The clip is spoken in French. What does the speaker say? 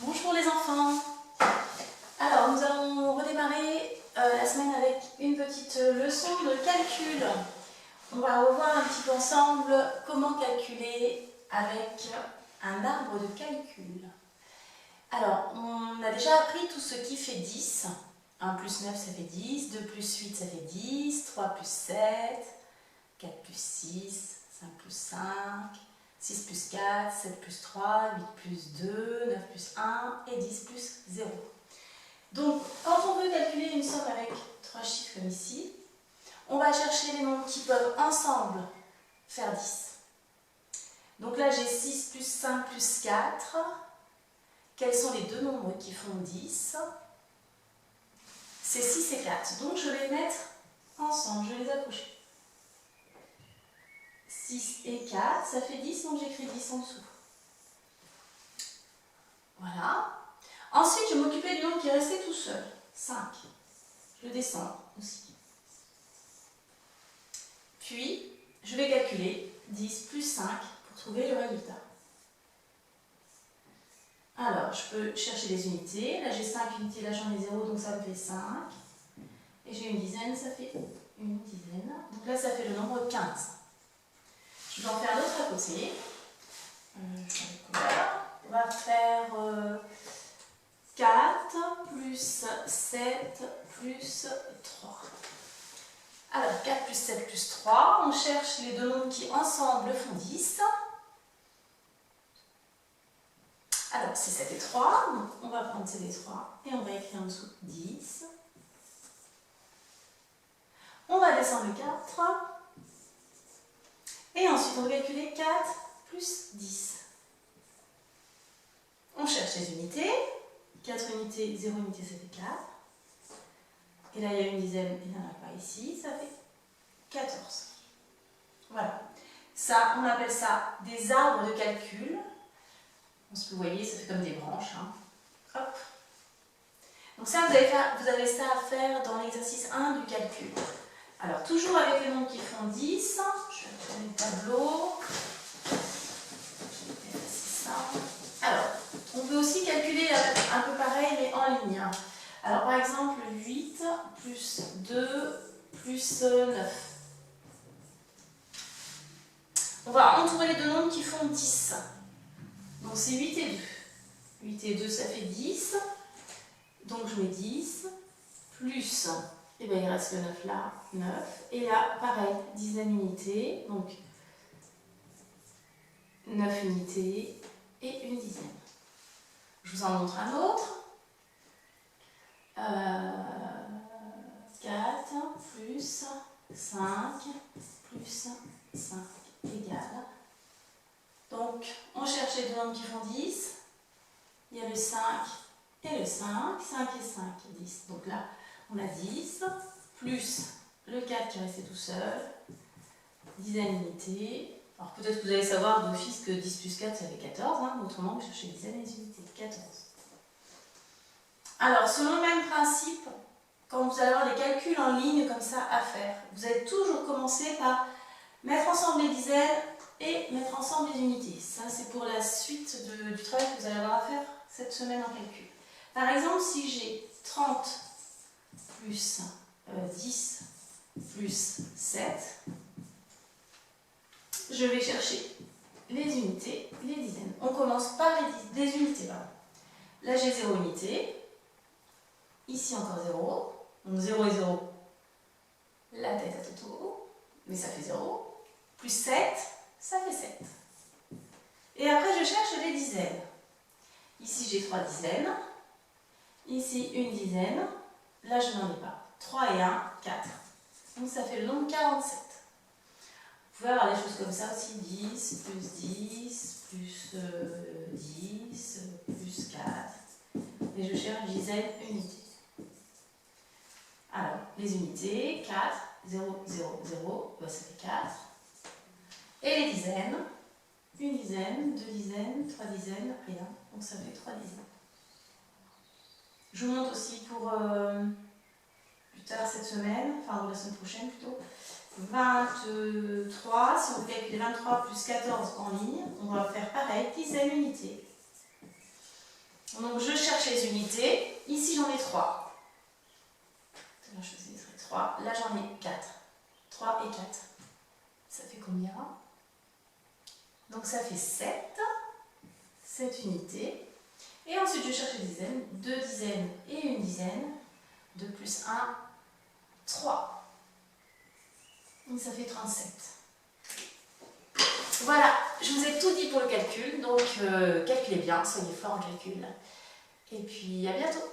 Bonjour les enfants. Alors nous allons redémarrer la semaine avec une petite leçon de calcul. On va revoir un petit peu ensemble comment calculer avec un arbre de calcul. Alors on a déjà appris tout ce qui fait 10. 1 plus 9 ça fait 10, 2 plus 8 ça fait 10, 3 plus 7, 4 plus 6, 5 plus 5, 6 plus 4, 7 plus 3, 8 plus 2, 9 plus 1 et 10 plus 0. Donc, quand on veut calculer une somme avec 3 chiffres comme ici, on va chercher les nombres qui peuvent ensemble faire 10. Donc là, j'ai 6 plus 5 plus 4. Quels sont les deux nombres qui font 10? C'est 6 et 4. Donc, je vais les mettre ensemble, je vais les accrocher. 6 et 4, ça fait 10, donc j'écris 10 en dessous. Voilà. Ensuite, je vais m'occuper du nombre qui est resté tout seul. 5. Je le descends aussi. Puis, je vais calculer 10 plus 5 pour trouver le résultat. Alors, je peux chercher les unités. Là, j'ai 5 unités, là j'en ai 0, donc ça me fait 5. Et j'ai une dizaine, ça fait une dizaine. Donc là, ça fait le nombre 15. Je vais en faire l'autre à côté. On va faire 4 plus 7 plus 3. Alors, 4 plus 7 plus 3, on cherche les deux nombres qui ensemble font 10. Alors, c'est 7 et 3, donc on va prendre 7 et 3 et on va écrire en dessous 10. On va descendre le 4. Et ensuite, on va calculer 4 plus 10. On cherche les unités. 4 unités, 0 unité, ça fait 4. Et là, il y a une dizaine, il n'y en a pas ici, ça fait 14. Voilà. Ça, on appelle ça des arbres de calcul. Vous voyez, ça fait comme des branches. Hein. Hop. Donc ça, vous avez ça à faire dans l'exercice 1 du calcul. Alors, toujours avec les nombres qui font 10, je vais faire le tableau. Alors, on peut aussi calculer un peu pareil, mais en ligne. Alors, par exemple, 8 plus 2 plus 9. On va entourer les deux nombres qui font 10. Donc, c'est 8 et 2. 8 et 2, ça fait 10. Donc, je mets 10 plus... Et bien, il reste le 9 là, 9. Et là, pareil, dizaine unité. Donc, 9 unités et une dizaine. Je vous en montre un autre. 4 plus 5 plus 5 égale. Donc, on cherche les deux nombres qui font 10. Il y a le 5 et le 5. 5 et 5, 10. Donc là, on a 10 plus le 4 qui est resté tout seul. Dizaine unité. Alors peut-être que vous allez savoir d'office que 10 plus 4, ça fait 14. Hein. Autrement, vous cherchez dizaines et unités. 14. Alors, selon le même principe, quand vous allez avoir les calculs en ligne comme ça à faire, vous allez toujours commencer par mettre ensemble les dizaines et mettre ensemble les unités. Ça, c'est pour la suite du travail que vous allez avoir à faire cette semaine en calcul. Par exemple, si j'ai 30 plus 10 plus 7, je vais chercher les unités, les dizaines. On commence par les unités. Pardon. Là, j'ai 0 unité. Ici, encore 0. Donc 0 et 0, la tête à Toto, mais ça fait 0. Plus 7, ça fait 7. Et après, je cherche les dizaines. Ici, j'ai 3 dizaines. Ici, une dizaine. Là, je n'en ai pas. 3 et 1, 4. Donc, ça fait le nombre 47. Vous pouvez avoir des choses comme ça aussi. 10, plus 10, plus 10, plus 4. Et je cherche dizaines, unités. Alors, les unités, 4, 0, 0, 0, ça fait 4. Et les dizaines, une dizaine, deux dizaines, trois dizaines, rien. Donc ça fait 3 dizaines. Je vous montre aussi pour plus tard cette semaine, enfin la semaine prochaine plutôt, 23, si on veut calculer 23 plus 14 en ligne, on va faire pareil, dizaines, unités. Donc je cherche les unités. Ici j'en ai 3. Je choisirais 3. Là j'en ai 4. 3 et 4. Ça fait combien? Donc ça fait 7. 7 unités. Et ensuite je cherche les dizaines. 2 dizaines et une dizaine. 2 plus 1, 3. Et ça fait 37. Voilà, je vous ai tout dit pour le calcul. Donc calculez bien, soyez fort en calcul. Et puis à bientôt.